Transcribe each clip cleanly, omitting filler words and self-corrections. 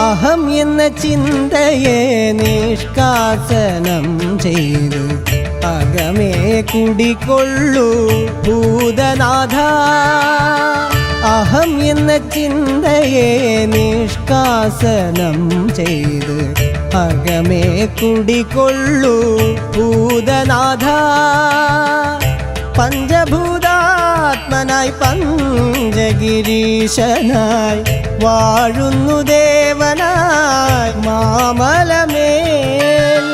അഹം എന്ന ചിന്തയെ നിഷ്കാസനം ചെയ്തു അകമേ കുടികൊള്ളൂ ഭൂതനാഥ. അഹം എന്ന ചിന്തയെ നിഷ്കാസനം ചെയ്ത് അകമേ കുടികൊള്ളൂ ഭൂതനാഥ. പഞ്ചഭൂതാത്മനായി പഞ്ചഗിരീശനായി വാഴുന്നു ദേവനായി മാമലമേൽ.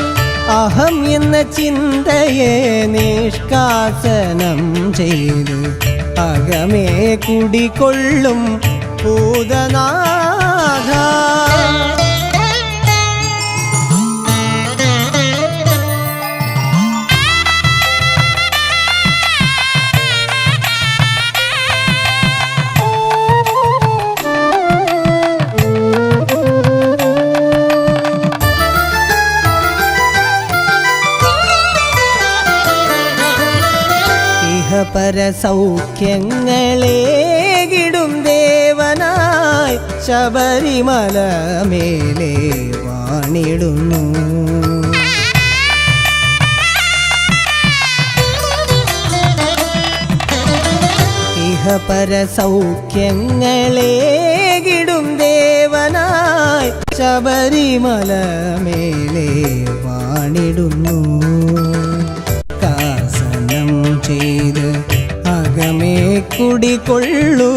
അഹം എന്ന ചിന്തയെ നിഷ്കാസനം ചെയ്ത് അകമേ കുടികൊള്ളും ഭൂതനാഥ. പരസൗഖ്യങ്ങളേകിടും ദേവനായി ശബരിമല മേലെ വാണിടുന്നു. ഇഹ പരസൗഖ്യങ്ങളേകിടും ദേവനായി ശബരിമല മേലെ വാണിടുന്നു. ചെയ്ത് അകമേ കുടികൊള്ളൂ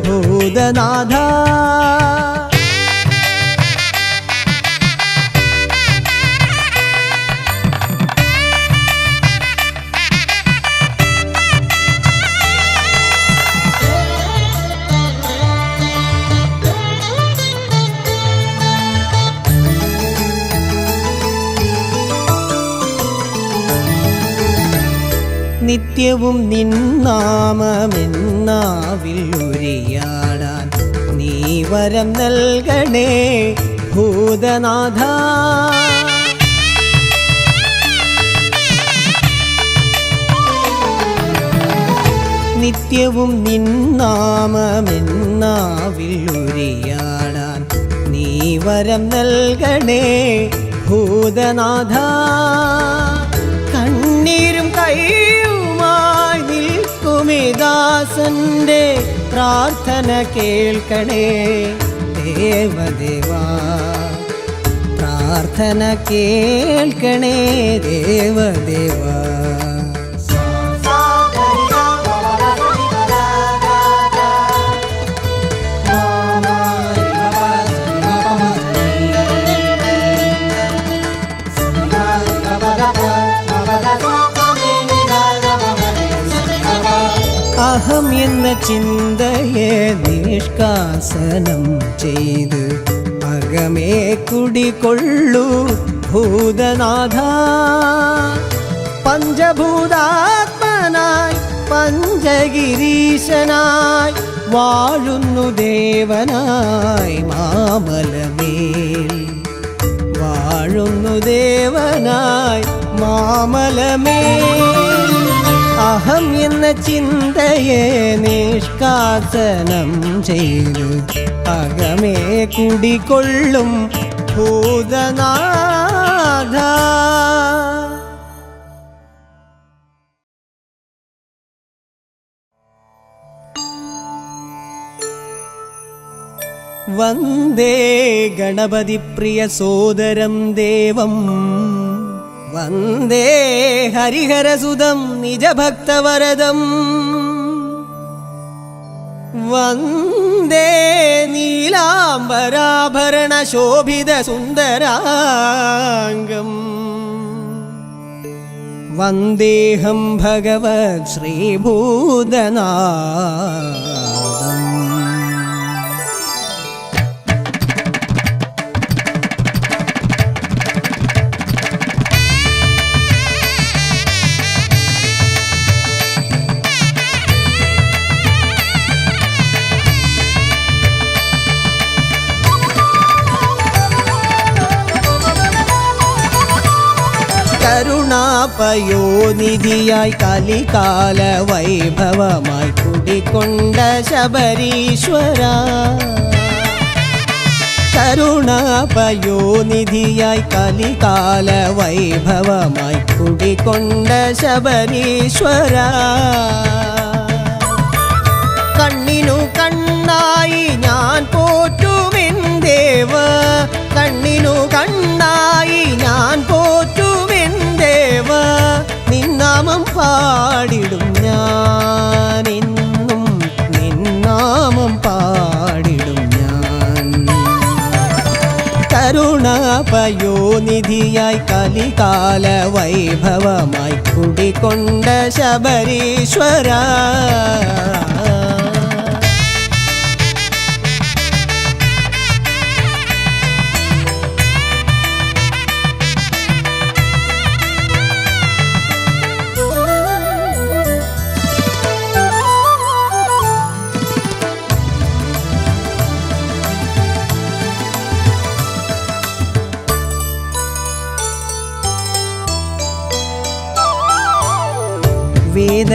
ഭൂതനാഥ. നിത്യവും നിന്നാമമെന്നാവിൽ ഉരിയാടാൻ നീ വരം നൽകണേ ഭൂതനാഥ. നിത്യവും നിന്നാമമെന്നാവിൽ ഉരിയാടാൻ നീ വരം നൽകണേ ഭൂതനാഥ. കണ്ണീരും കൈയുമായി നിൽക്കുമിദാസന്റെ പ്രാർത്ഥന കേൾക്കണേ ദേവദേവാ. പ്രാർത്ഥന കേൾക്കണേ ദേവദേവാ. അഹം എന്ന ചിന്തയെ നിഷ്കാസനം ചെയ്ത് അകമേ കുടികൊള്ളൂ ഭൂതനാഥ. പഞ്ചഭൂതാത്മനായി പഞ്ചഗിരീശനായി വാഴുന്നു ദേവനായി മാമലമേൽ. വാഴുന്നു ദേവനായി മാമലമേൽ. അഹം എന്ന ചിന്തയെ നിഷ്കാസനം ചെയ്ത് അകമേ കുടികൊള്ളും ഭൂതനാഥ. വന്ദേ ഗണപതി പ്രിയ സോദരം ദേവം. വന്ദേ ഹരിഹരസുതം നിജഭക്തവരദം. വന്ദേ നീലാംബരാഭരണ ശോഭിത സുന്ദരാംഗം. വന്ദേഹം ഭഗവത് ശ്രീഭൂതനാഥം. കരുണാപയോനിധിയായി കലികാല വൈഭവമായി കുടികൊണ്ട ശബരീശ്വര. കരുണാപയോനിധിയായി കലികാല വൈഭവമായി കുടികൊണ്ട ശബരീശ്വര കണ്ണിനു കണ്ണായി ഞാൻ പോറ്റുമെൻ ദേവ കണ്ണിനു കണ്ണായി ഞാൻ പോറ്റുമെൻ ദേവ നിന്നാമം പാടിടും ഞാൻ എന്നും നിന്നാമം പാടിടും ഞാൻ കരുണാപയോനിധിയായി കലികാല വൈഭവമായി കുടികൊണ്ട ശബരീശ്വര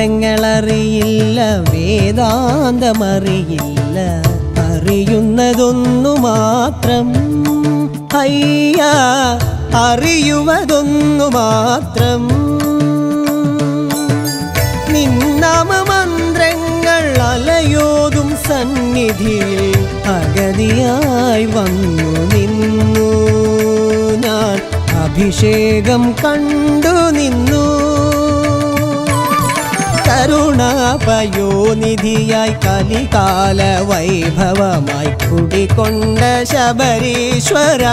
വേദങ്ങളറിയില്ല വേദാന്തമറിയില്ല അറിയുന്നതൊന്നു മാത്രം അയ്യ അറിയുവതൊന്നു മാത്രം നിന്നാമമന്ത്രങ്ങൾ അലയോതും സന്നിധിയിൽ അഗതിയായി വന്നു നിന്നു ഞാൻ അഭിഷേകം കണ്ടു നിന്നു കരുണാപയോനിധിയായി കലികാല വൈഭവമായി കുടികൊണ്ട ശബരീശ്വര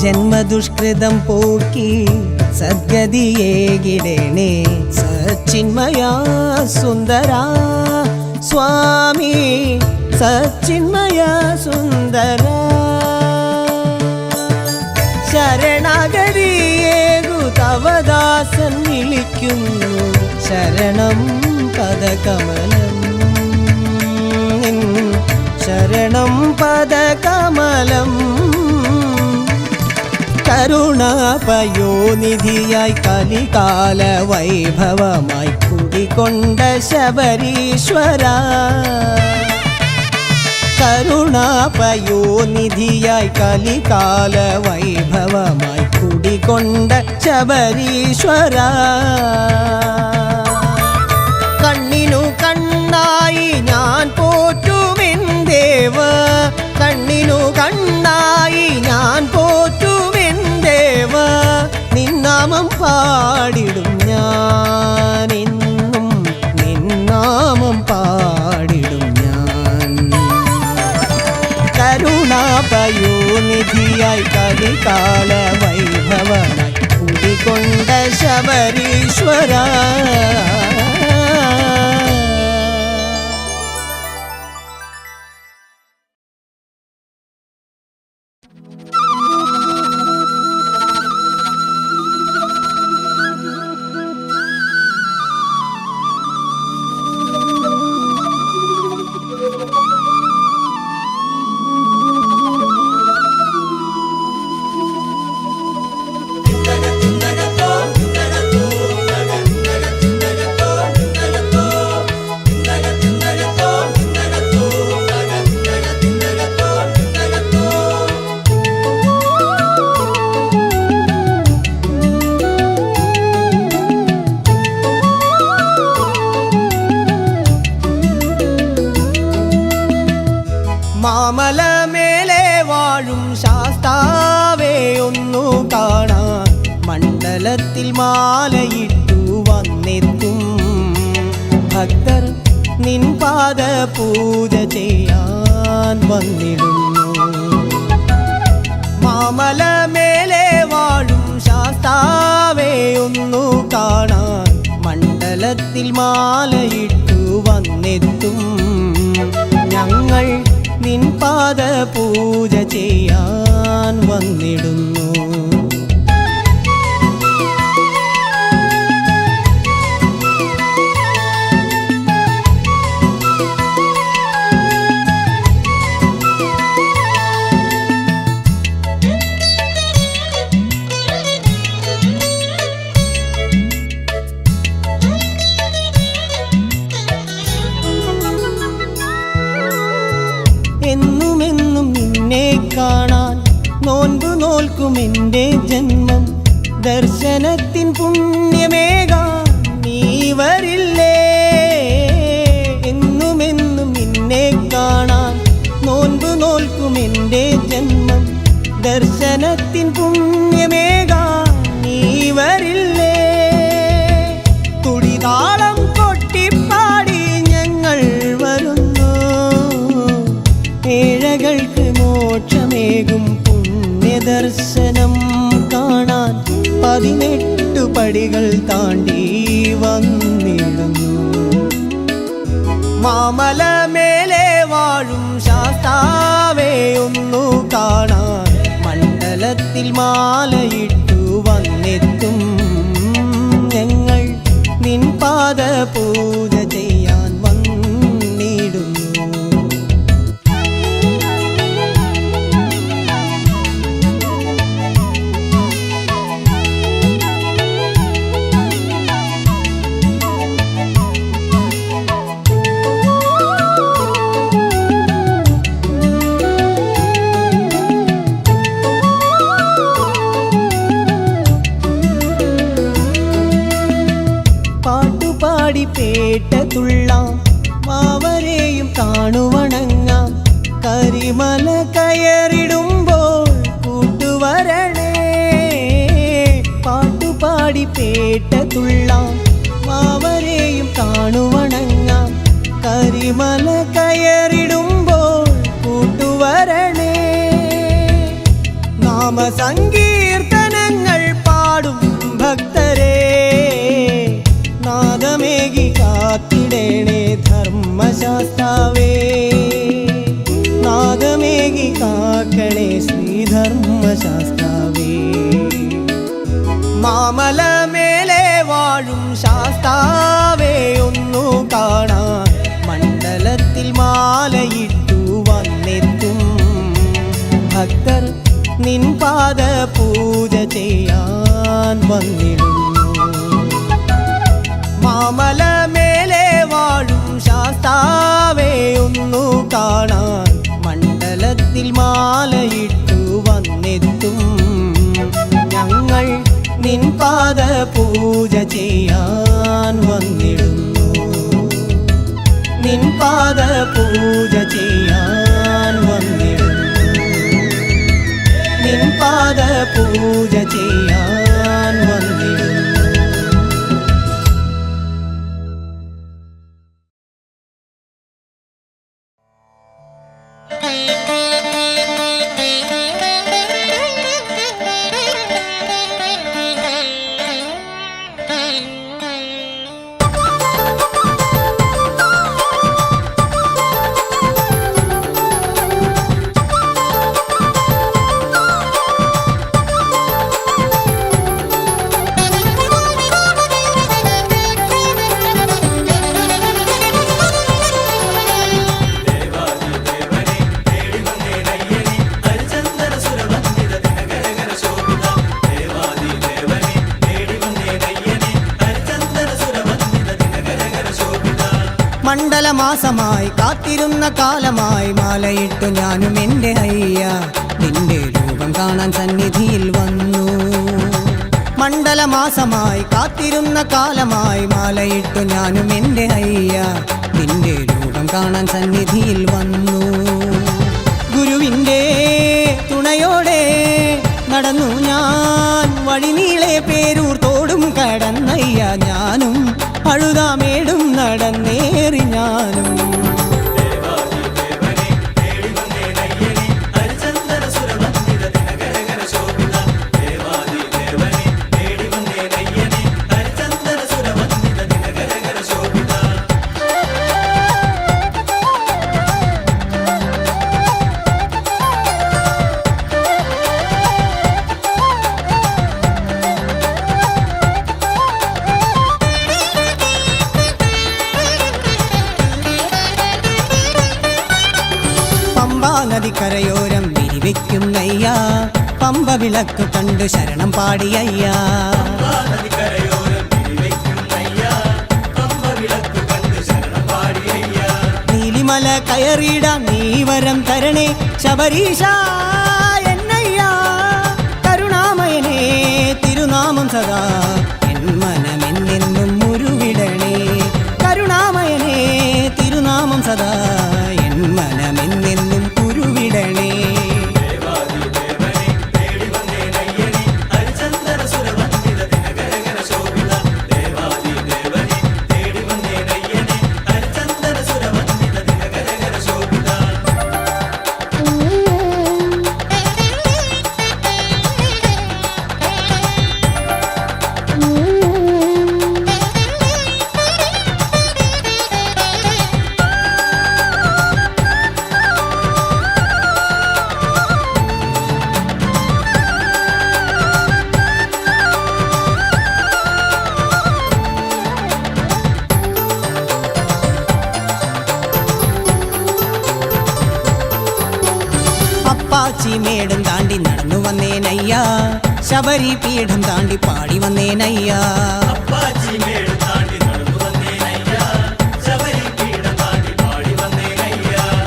ജന്മദുഷ്കൃതം പോക്കി സദ്ഗതിയേകിടേണേ സച്ചിന്മയാ സുന്ദരാ സ്വാമി സച്ചിന്മയാ സുന്ദരാ ശരണാഗതിയേകു തവദാസൻ വിളിക്കുന്നു ശരണം പദകമലം ശരണം പദകമലം കരുണാപയോനിധിയായി കലികാല വൈഭവമായി കുടികൊണ്ട ശബരീശ്വര കരുണാപയോനിധിയായി കലികാല വൈഭവമായി കുടികൊണ്ട ശബരീശ്വര കണ്ണിനു കണ്ണായി ഞാൻ പോറ്റുമെൻ ദേവ കണ്ണിനു കണ്ണായി ഞാൻ പോറ്റുമെൻ ദേവ നിന്നാമം പാടിടും ഞാൻ എന്നും നിന്നാമം പാടിടും ഞാൻ കരുണാപയോനിധിയായി കലികാല വൈഭവമായി കുടികൊണ്ട ശബരീശ്വര മാമലമേലെ വാഴും ശാസ്താവേ ഒന്നു കാണാൻ മണ്ഡലത്തിൽ മാലയിട്ടു വന്നെത്തും ഭക്തർ നിൻ പാദ പൂജ ചെയ്യാൻ വന്നിടുന്നു മാമലമേലെ വാഴും ശാസ്താവേ ഒന്നു കാണാൻ മണ്ഡലത്തിൽ മാലയിട്ടു വന്നെത്തും ഞങ്ങൾ നിൻ പാദ പൂജ ചെയ്യാൻ വന്നിടുന്നു നോൽക്കുമെൻ്റെ ജന്മം ദർശനത്തിൻ പുണ്യമേകാൻ നീ വരില്ലേ? എന്നുമെന്നും നിന്നെ കാണാൻ നോൻപ് നോൽക്കുമെൻ്റെ ജന്മം ദർശനത്തിൻ പുണ്യമേകാൻ നീ വരില്ലേ? തുടിതാളം കൊട്ടിപ്പാടി ഞങ്ങൾ വരുന്നു, ഏഴകൾക്ക് മോക്ഷമേകും പുണ്യദർശനം കാണാൻ 18 പടികൾ താണ്ടി വന്നിടുന്നു. മാമല മേലെ വാഴും ശാസ്താവേ ഒന്നു കാണാൻ മണ്ഡലത്തിൽ മാലയിട്ടു വന്നെത്തും ഞങ്ങൾ നിൻ പാദ പൂജ ചെയ്യാൻ വന്നിടുന്നു. പേട്ടതുള്ളാം മാവരെയും കാണുവണങ്ങാം, കരിമല കയറിടുമ്പോൾ കൂട്ടുവരണേ. പാട്ടുപാടി പേട്ടതുള്ളാം മാവരെയും കാണുവണങ്ങാം, കരിമല കയറിടുമ്പോൾ കൂട്ടുവരണേ. നാമസങ്കീർത്തനങ്ങൾ പാടും ഭക്തരെ നാദമേകി കാത്തിടേണേ ധർമ്മശാസ്താവേ, നാദമേകി കാക്കണേ ശ്രീധർമ്മശാസ്താവേ. മാമല മേലെ വാഴും ശാസ്താവേ ഒന്നു കാണാൻ മണ്ഡലത്തിൽ മാലയിട്ടു വന്നെത്തും ഭക്തർ നിൻ പാദ പൂജ ചെയ്യാൻ വന്നിടുന്നു. മാമല മേലെ വാഴും ശാസ്താവേ ഒന്നു കാണാൻ മണ്ഡലത്തിൽ മാലയിട്ടു വന്നെത്തും ഞങ്ങൾ നിൻ പാദ പൂജ ചെയ്യാൻ വന്നിടുന്നു. നിൻ പാദ പൂജ ചെയ്യാൻ വന്നിടുന്നു. നിൻ പാദ പൂജ ചെയ്യാൻ വന്നിടുന്നു. മണ്ഡലമാസമായി കാത്തിരുന്ന കാലമായി മാലയിട്ടു ഞാനും എൻ്റെ അയ്യ നിന്റെ രൂപം കാണാൻ സന്നിധിയിൽ വന്നു. മണ്ഡലമാസമായി കാത്തിരുന്ന കാലമായി മാലയിട്ടു ഞാനും എൻ്റെ അയ്യ നിന്റെ രൂപം കാണാൻ സന്നിധിയിൽ വന്നു. ഗുരുവിൻ്റെ തുണയോടെ നടന്നു ഞാൻ വഴിനീളെ പേരൂർ തോടും കടന്നയ്യ ഞാനും അഴുതാമേടും നടന്നേറി ഞാനും. നദിക്കരയോരം വിരിവെക്കുന്നയ്യ പമ്പ വിളക്ക് കണ്ട് ശരണം പാടിയയ്യ. നീലിമല കയറിയിടാം നീ വരം തരണേ ശബരീശ എന്നയ്യ. മേടും താണ്ടി നടന്നു വന്നേനയ്യാ, ശബരി പീഠം താണ്ടി പാടി വന്നേനയ്യാ.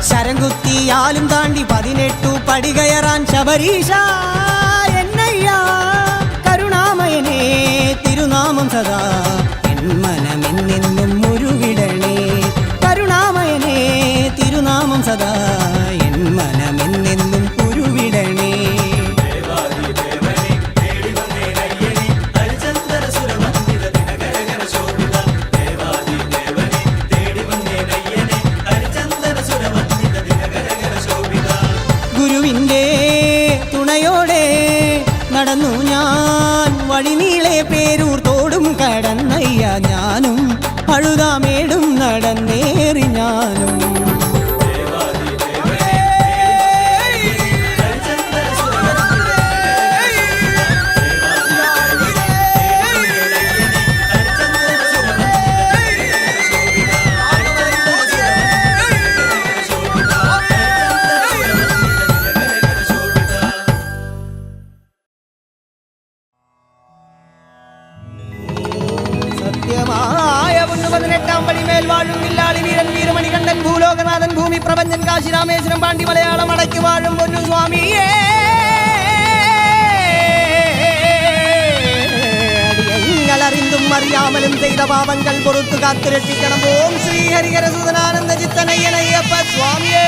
ശരംകുത്തിയാലും താണ്ടി 18 പടി കയറാൻ ശബരീശ എന്നയ്യാ. കരുണാമയനേ തിരുനാമം സദാ എൻ മനമെന്നെന്നും മുരുവിടണേ. കരുണാമയനേ തിരുനാമം സദാ എൻ മനമെന്നെന്നും ഉരുവിടണേ. ഗുരുവിൻ്റെ തുണയോടെ നടന്നു ഞാൻ വഴിനീളെ പേരൂർ തോടും കടന്നയ്യ. ഞാനും അഴുതാമേടും നടന്നേറി ഞാനും. വീരമണികണ്ഠൻ ഭൂലോകനാഥൻ ഭൂമി പ്രപഞ്ചൻ കാശി രാമേശ്വരം പാണ്ഡി മലയാളം അടക്കി വാഴും പൊന്നു സ്വാമിയേ. അടിയങ്ങളറിந்துം അറിയാമലും ചെയ്ത പാപങ്ങൾ പൊറുത്തു കാത്തു രക്ഷിക്കണം. ഓം ശ്രീ ഹരിഹരസുതനാനന്ദ ചിത്തനയ്യനയ്യപ്പ സ്വാമിയേ.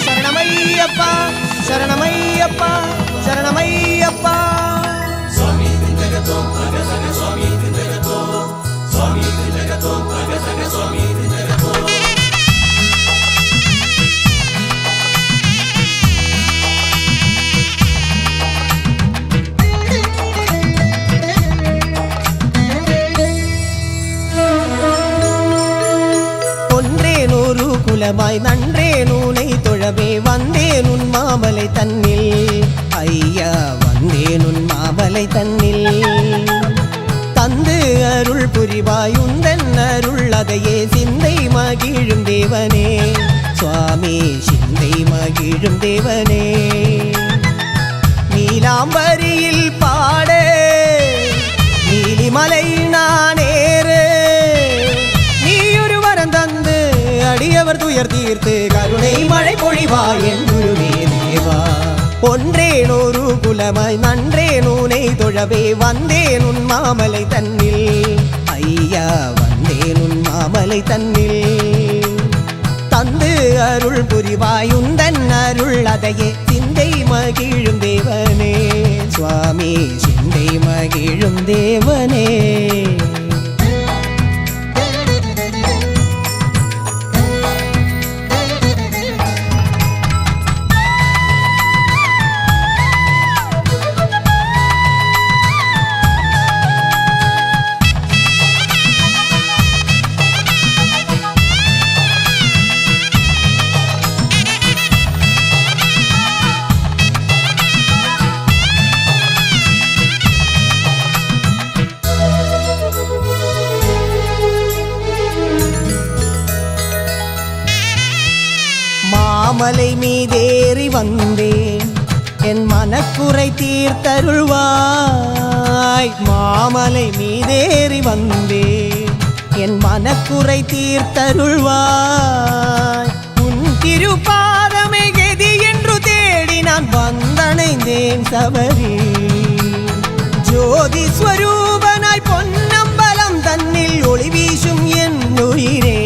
ശരണമയ്യപ്പ ശരണമയ്യപ്പ ശരണമയ്യപ്പ. സ്വാമി തിന്തകത്തോ അഗതക സ്വാമി തിന്തകത്തോ സ്വാമി തിന്തകത്തോ അഗതക സ്വാമി തിന്തകത്തോ. குலமாய் நன்றேனூனை தொழவே வந்தேனுன் மாமலை தன்னில். ஐயா வந்தேனுன் மாமலை தன்னில். தந்து அருள் புரிவாய் உந்தன் அருள் அதையே சிந்தை மகிழும் தேவனே. சுவாமி சிந்தை மகிழும் தேவனே. நீலாம்பரியில் பாடு நீலிமலை நானேறு. நீயொரு வரம் தந்து அடியவர் துயர் தீர்த்து கருணை மழை பொழிவாய் என் குருவே தேவா. ஒன்றேனொரு குலமாய் நன்றேனூனை தொழவே வந்தேனுன் மாமலை தன்னில். ஐயா வந்தேனுன் மாமலை தன்னில். தந்து அருள் புரிவாய் உந்தன் அருள் அதையே சிந்தை மகிழும் தேவனே. சுவாமி சிந்தை மகிழும் தேவனே. மாமலை மீதேறி வந்தேன் என் மனக்குறை தீர்த்தருள்வாய். மாமலை மீதேறி வந்தேன் என் மனக்குறை தீர்த்தருள்வாய். உன் திருப்பாதமை கதி என்று தேடி நான் வந்தணைந்தேன் சபரி. ஜோதி ஸ்வரூபனாய் பொன்னம்பலம் தன்னில் ஒளி வீசும் என் உயிரே.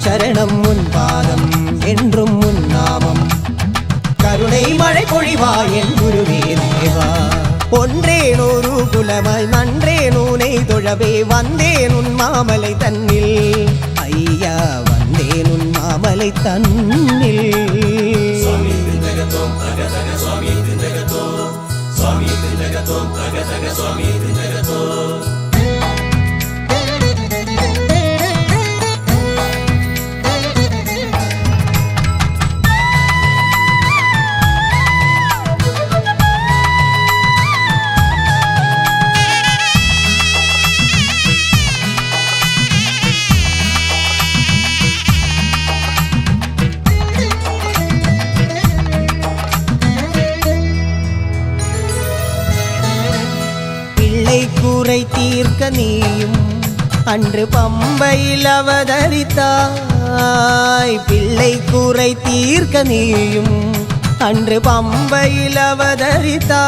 சரணம் உன் பாதம் என்றும் உன் நாமம். கருணை மழை பொழிவாய் என் குருவே தேவா. ஒன்றேனொரு குலமாய் நன்றேனூனை தொழவே வந்தேனுன் மாமலை தன்னில். ஐயா வந்தேனுன் மாமலை தன்னில். சுவாமி திந்தகத்தோ அகதக சுவாமி திந்தகத்தோ சுவாமி திந்தகத்தோ அகதக சுவாமி திந்தகத்தோ. குறை தீர்க்க நீயும் அன்று பம்பையில் அவதரித்தாய். பிள்ளை குறை தீர்க்க நீயும் அன்று பம்பையில் அவதரித்தாய்.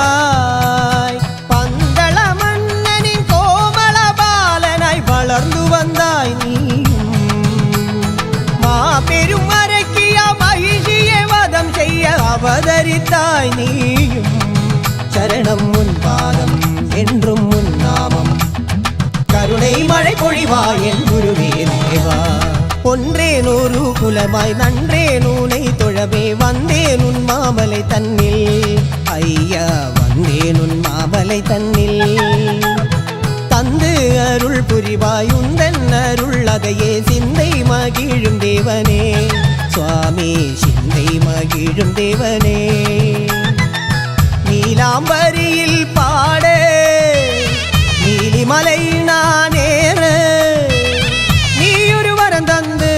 பந்தள மன்னனின் கோமள பாலனாய் வளர்ந்து வந்தாய் நீயும். மாபெரும் அரக்கியா மகிழ்ச்சியை வதம் செய்ய அவதரித்தாய் நீயும். சரணம் உன் பாதம் என்றும் உன் நாமம், கருணை மழை பொழிவாய் என் குருவே தேவா. ஒன்றேன் ஒரு குலமாய் நன்றேன் உனை தொழவே வந்தேன் உன் மாமலை தன்னில். ஐயா வந்தேன் உன் மாமலை தன்னில். தந்து அருள் புரிவாய் உந்தன் அருள் அதையே சிந்தை மகிழும் தேவனே. சுவாமி சிந்தை மகிழும் தேவனே. நீலாம்பரியில் பாட நீலிமலை நானேற நீ ஒரு வரம் தந்து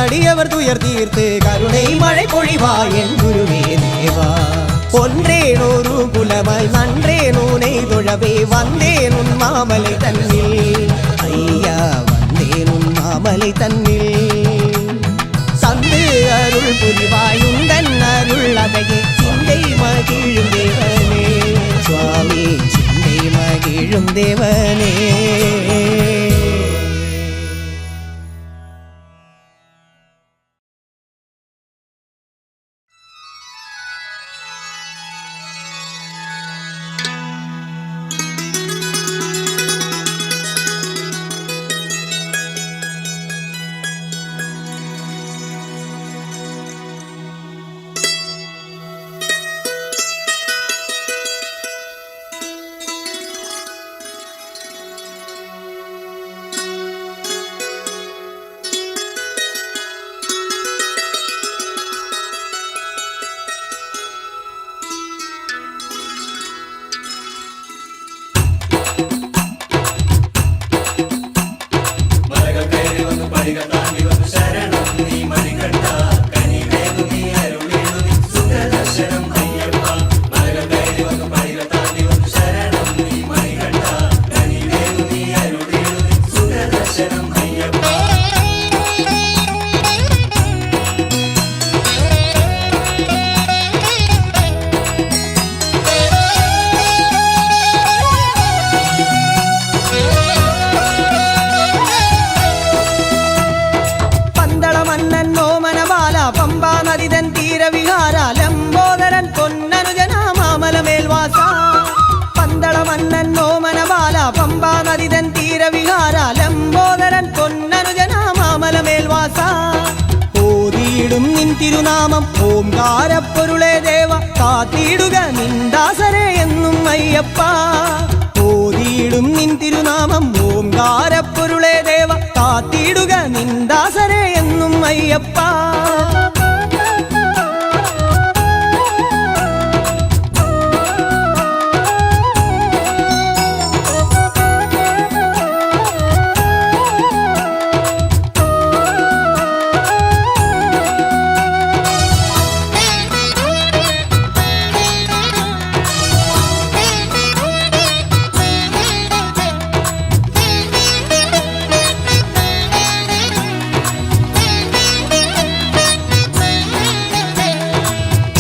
அடியவர் துயர் தீர்த்து கருணை மழை பொழிவாய் என் குருவே தேவா. ஒன்றேன் ஒரு குலமாய் நன்றேன் உனை தொழவே வந்தேன் உன் மாமலை தன்னில். ஐயா வந்தேன் உன் மாமலை தன்னில். சந்து அருள் புரிவாய் உந்தன் அருள் அதையே சிந்தை மகிழும் தேவனே. சுவாமி சிந்தை மகிழும் தேவனே. തിരുനാമം ഓംകാരപ്പൊരുളേ ദേവ കാത്തിടുക നിന്ദാസരെ എന്നും അയ്യപ്പ. ഓതിയിടും നിൻ തിരുനാമം ഓംകാരപ്പൊരുളേ ദേവ കാത്തിടുക നിന്ദാസരെ എന്നും അയ്യപ്പ.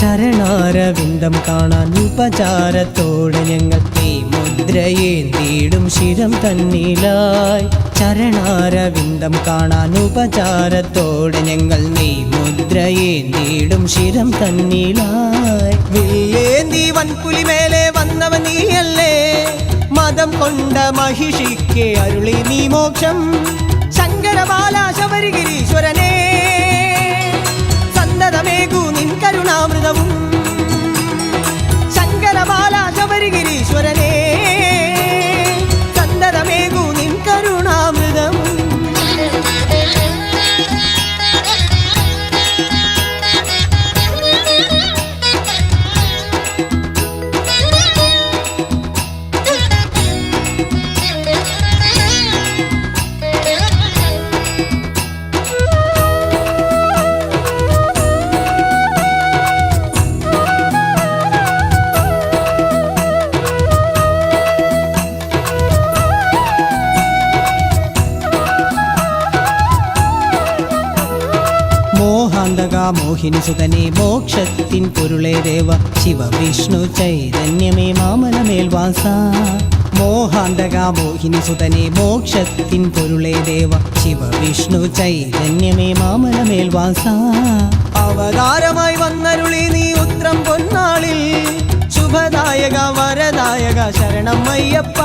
ചരണാരവിന്ദം കാണാൻ ഉപചാരത്തോടെ ഞങ്ങൾ മുദ്രയേന്തിടും ശിരം തന്നിലായി. ചരണാരവിന്ദം കാണാൻ ഉപചാരത്തോടെ ഞങ്ങൾ മുദ്രയേന്തിടും ശിരം തന്നിലായി. വില്ലേന്തി വൻപുലിമേലെ വന്നവൻ നീയല്ലേ, മതം കൊണ്ട മഹിഷിക്ക് അരുളി നീ മോക്ഷം. ശങ്കരബാല ശബരിഗിരീശ്വരനേ സന്തതമേകൂ നിൻ കരുണാമൃതവും. ശങ്കരബാല ശബരിഗിരീശ്വരനേ സന്തതമേകൂ നിൻ കരുണാമൃതവും. മോഹാന്തക മോഹിനി സുതനെ മോക്ഷത്തിൻ പൊരുളേ ദേവ ശിവവിഷ്ണു ചൈതന്യമേ മാമലമേൽവാസ മോഹാന്തക മോഹിനി സുതനെ മോക്ഷത്തിൻ പൊരുളേ ദേവ ശിവവിഷ്ണു ചൈതന്യമേ മാമലമേൽവാസ അവതാരമായി വന്നരുളി നീ ഉത്രം പൊന്നാളിൽ ശുഭദായക വരദായക ശരണം അയ്യപ്പ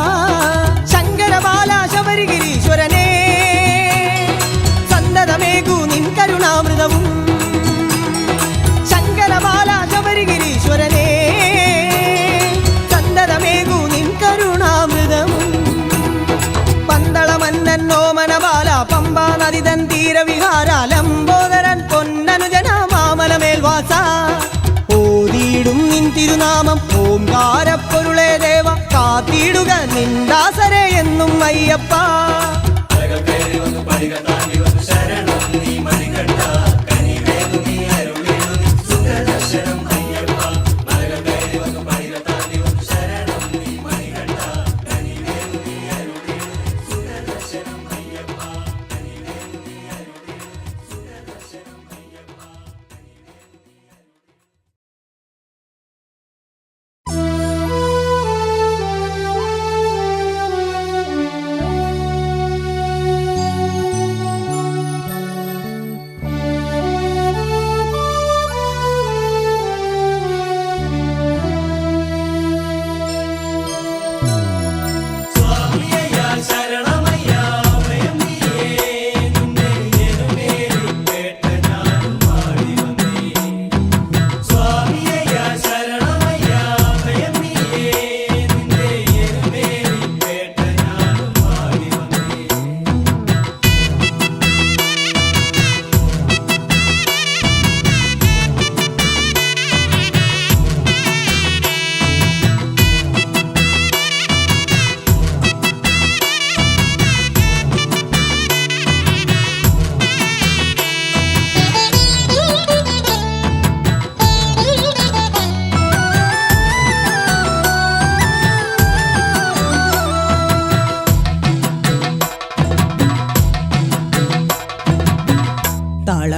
ശങ്കരബാല ശബരിഗിരീശ്വരനേ സന്തതമേകൂ നിൻ കരുണാമൃതവും ശങ്കരബാല ശബരിഗിരീശ്വരനേ സന്തതമേകൂ നിൻ കരുണാമൃതവും പന്തളമന്നൻ ഓമനബാല പമ്പാ നദിതൻ തീരവിഹാര ലംബോദരൻ പൊന്നനുജന മാമലമേൽവാസ ഓതിയിടും നിൻ തിരുനാമം ഓംകാരപ്പൊരുളേ ദേവ കാത്തിടുക നിന്ദാസരെ എന്നും അയ്യപ്പ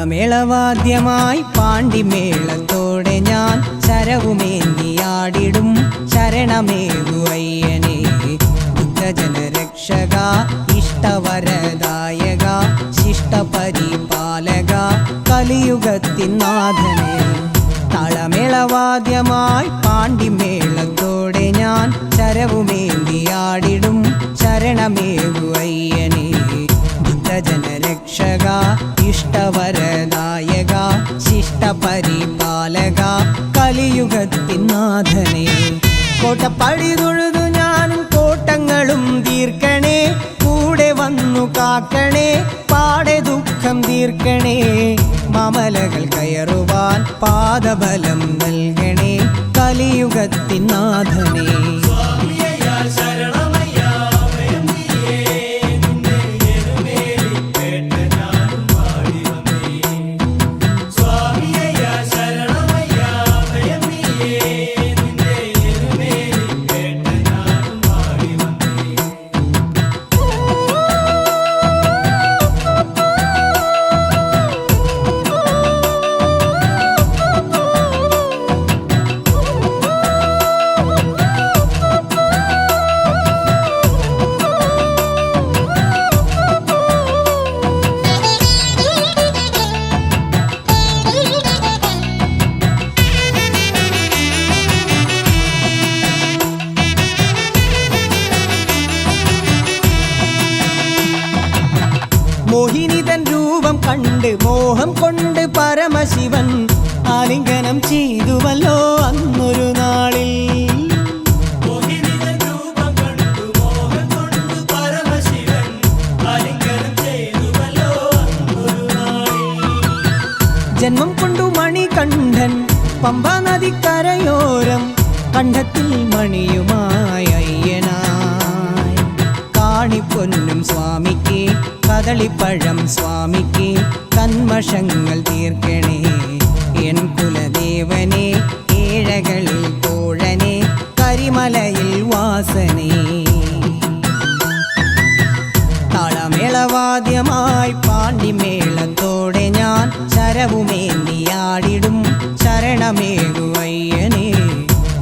താളമേളവാദ്യമായി പാണ്ടിമേളത്തോടെ ഞാൻ ശരവുമേന്തിയാടിടും ശരണമേകു അയ്യനേ ഭക്തജനരക്ഷക ഇഷ്ടവരദായക ശിഷ്ടപരിപാലക കലിയുഗത്തിൻ നാഥനേ താളമേളവാദ്യമായി പാണ്ടിമേളത്തോടെ ഞാൻ ശരവുമേന്തിയാടിടും ശരണമേകു അയ്യനേ ഭക്തജനരക്ഷക ഇഷ്ടവരദായക ശിഷ്ടപരിപാലക കലിയുഗത്തിൻ നാഥനേ കോട്ടപ്പടി തൊഴുതു ഞാനും കോട്ടങ്ങളും തീർക്കണേ കൂടെ വന്നു കാക്കണേ പാടെ ദുഃഖം തീർക്കണേ മാമലകൾ കയറുവാൻ പാദബലം നൽകണേ കലിയുഗത്തിൻ നാഥനേ മോഹിനിതൻ രൂപം കണ്ട് മോഹം കൊണ്ട് പരമശിവൻ ആലിംഗനം ചെയ്തുവല്ലോ അന്നൊരു നാളിൽ ജന്മം കൊണ്ടു മണികണ്ഠൻ പമ്പാ നദിക്കരയോരം കണ്ഠത്തിൽ മണിയുമായി അയ്യനായി കാണിപ്പൊന്നും സ്വാമിക്ക് കദളിപ്പഴം സ്വാമിക്ക് കന്മഷങ്ങൾ തീർക്കണേ എൻ കുലദേവനെ ഏഴകളിൽ തോഴനെ കരിമലയിൽ വാസനേ താളമേളവാദ്യമായി പാണ്ടിമേളത്തോടെ ഞാൻ ശരവുമേന്തിയാടിടും ശരണമേകുവയ്യനേ.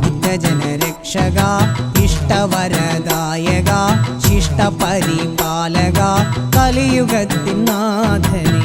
ഭക്തജനരക്ഷക ഇഷ്ടവരദായക ശിഷ്ടപരിപാലക കലിയുഗത്തിൻ നാഥനേ.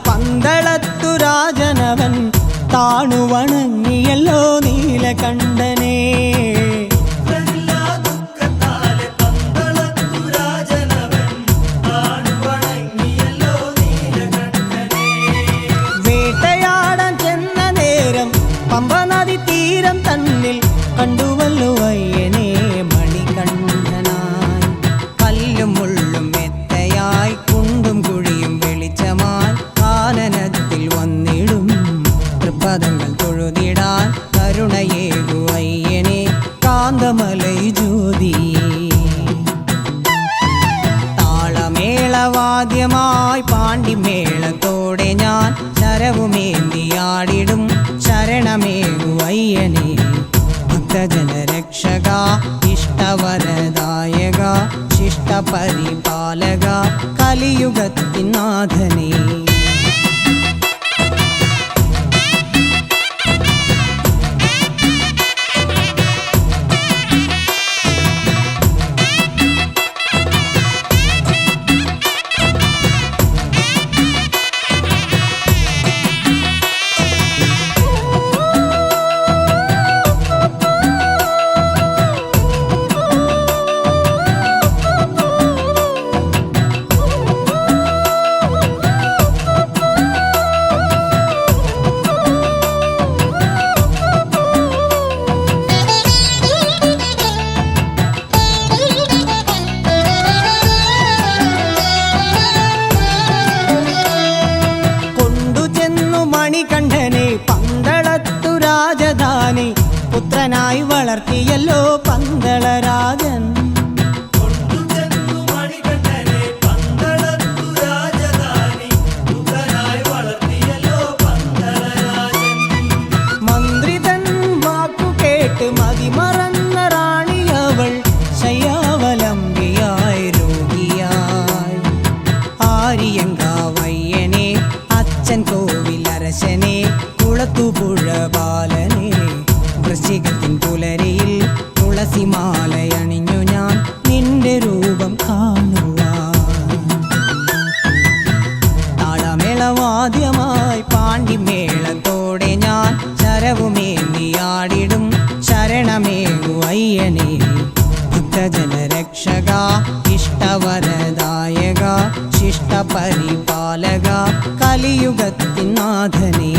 പന്തളത്തു രാജനവൻ താണുവണങ്ങിയല്ലോ നീലകണ്ഠനേ. വേട്ടയാടാൻ ചെന്ന നേരം പമ്പ നദി തീരം തന്നിൽ കണ്ടുവല്ലോ അയ്യനെ മണികണ്ഠനായി. കല്ലും മുള്ളും മെത്തയായി കുണ്ടും കുഴിയും വെളിച്ചമായി കാനനത്തിൽ വന്നിടും തൃപ്പദങ്ങൾ തൊഴുതിടാൻ കരുണയേകു അയ്യനെ കാന്തമലൈ ജ്യോതി. താളമേളവാദ്യമായി പാണ്ടിമേളത്തോടെ ഞാൻ ശരവുമേന്തിയാടിടും ശരണമേകു അയ്യനെ. ഭക്തജനരക്ഷക ഇഷ്ടവരദായക ശിഷ്ടപരിപാലക കലിയുഗത്തിൻ നാഥനേ. മണികണ്ഠനെ പന്തളത്തു രാജധാനി പുത്രനായി വളർത്തിയല്ലോ പന്തളരാജൻ. മന്ത്രിതൻ വാക്കു കേട്ട് മതിമറന്ന റാണിയവൾ ശയ്യാവലംബിയായി രോഗിയായി. ആര്യങ്കാവയ്യനെ അച്ഛൻ കോവിലരശനെ കുളത്തുപുഴ ബാലനെ വൃശ്ചികത്തിൻ പുലരിയിൽ തുളസിമാലയണിഞ്ഞു ഞാൻ നിന്റെ രൂപം കാണുവാൻ. താളമേളവാദ്യമായി പാണ്ടിമേളത്തോടെ ഞാൻ ശരവുമേന്തിയാടിടും ശരണമേകു അയ്യനെ. ഭക്തജനരക്ഷക ഇഷ്ടവരദായക ശിഷ്ടപരിപാലക കലിയുഗത്തിൻ നാഥനേ.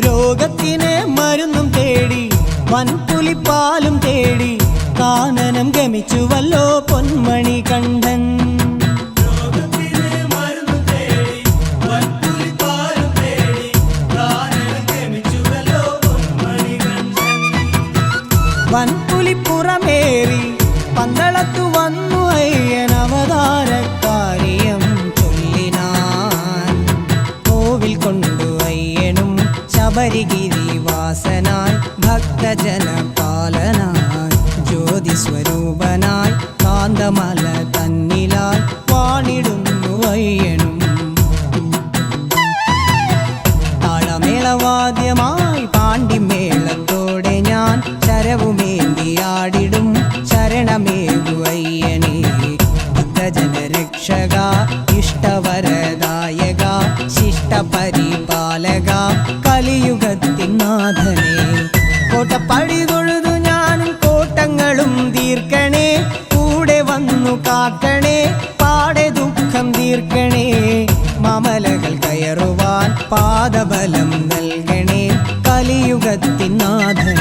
രോഗത്തിന് മരുന്നും തേടി വൻപുലിപ്പാലും തേടി കാനനം ഗമിച്ചുവല്ലോ പൊന്മണി കണ്ഠൻ. വൻപുലിപ്പുറമേറി പന്തളത്തു വന്നു അയ്യൻ അവതാരക്കാര്യം ചൊല്ലിനാൻ. കോവിൽ കൊണ്ടു അയ്യനും ശബരിഗിരിവാസനായി ഭക്തജനപാലനായി ജ്യോതിസ്വരൂപനായി കാന്തമല തന്നിലായി വാണിടുന്നു അയ്യനും. താളമേളവാദ്യമായി പാണ്ടിമേളത്തോടെ ഞാൻ ശരവുമേന്തിയാടിടും ശരണമേകു അയ്യനെ. ഭക്തജ നാഥനെ. കോട്ടപ്പടി തൊഴുതു ഞാനും കോട്ടങ്ങളും തീർക്കണേ, കൂടെ വന്നു കാക്കണേ, പാടെ ദുഃഖം തീർക്കണേ. മാമലകൾ കയറുവാൻ പാദബലം നൽകണേ, കലിയുഗത്തിൻ നാഥനെ.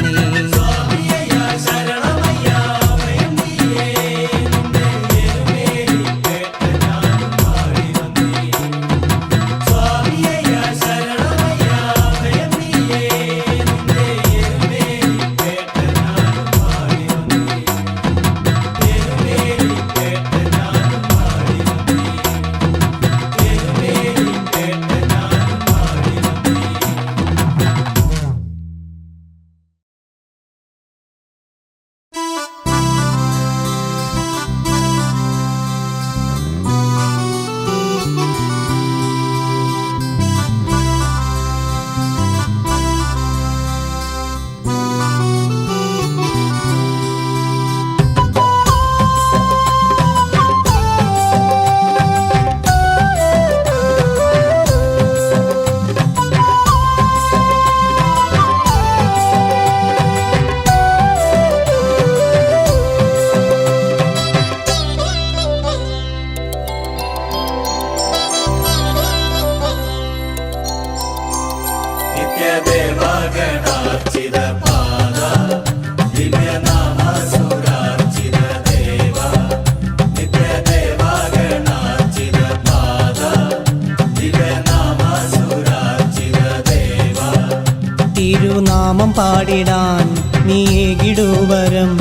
തിരുനാമം പാടിടാൻ നീകിടുവരം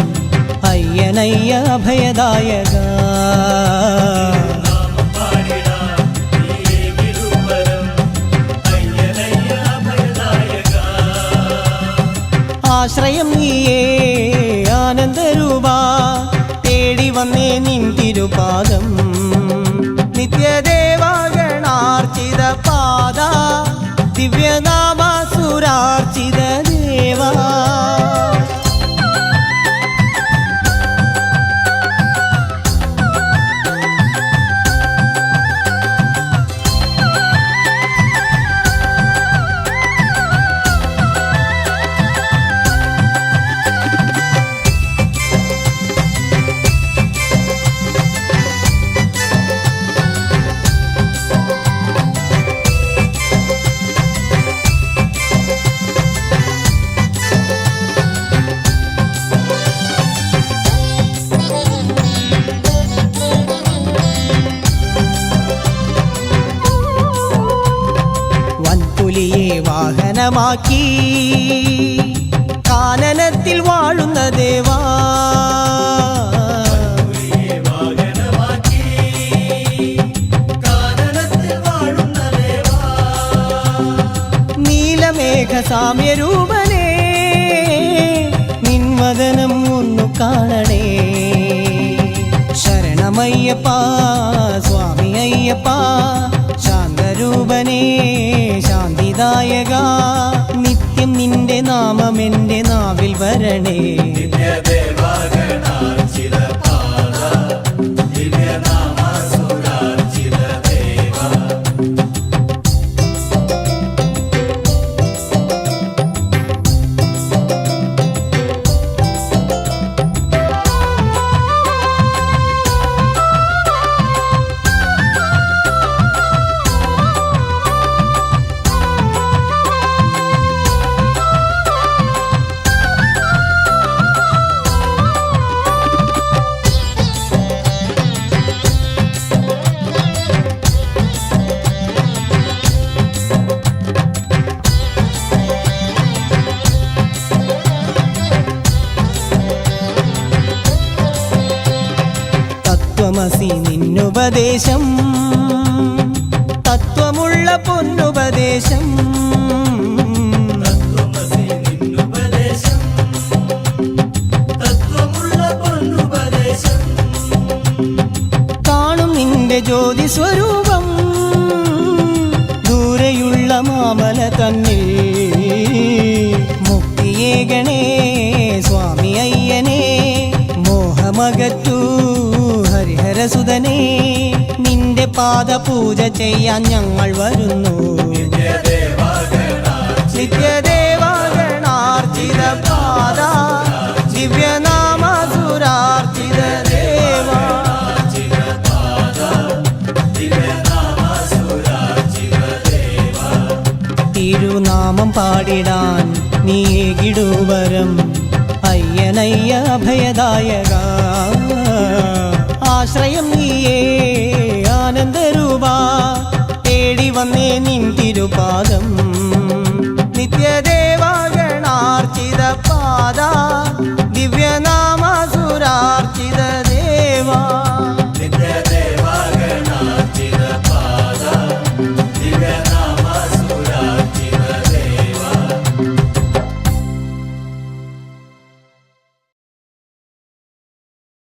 അയ്യനയ്യ അഭയദായക. ആശ്രയം നീയേ ആനന്ദരൂപ, തേടി വന്നേ നിൻ തിരുപാദം. നിത്യദേവഗണാർച്ചിത പാദ, ദിവ്യനാമസുരാർച്ചിത ദേവാ. വാഹനമാക്കി കാനനത്തിൽ വാഴുന്ന ദേവാ. നീലമേഘ സാമ്യരൂപനേ, നിൻവദനം ഒന്നു കാണണേ. ശരണമയ്യപ്പ സ്വാമി അയ്യപ്പ, ശാന്തരൂപനേ ശാന്തിദായക. നിത്യം നിന്റെ നാമം എൻ്റെ നാവിൽ വരണേ. തത്വമസി നിന്നുപദേശം, തത്വമുള്ള പൊന്നുപദേശം. കാണും നിന്റെ ജ്യോതി സ്വരൂപം, ദൂരെയുള്ള മാമല തന്നിൽ. മുക്തിയേകണേ സ്വാമി അയ്യനേ, മോഹമകറ്റൂ ഹരിഹരസുതനേ. നിന്റെ പാദപൂജ ചെയ്യാൻ ഞങ്ങൾ വരുന്നു. നിത്യദേവാഗണ തന്നിടുവരം അയ്യനയ്യ അഭയദായക ആശ്രയം നീയേ ആനന്ദരൂപ തേടി വന്നേ നിൻ തിരുപാദം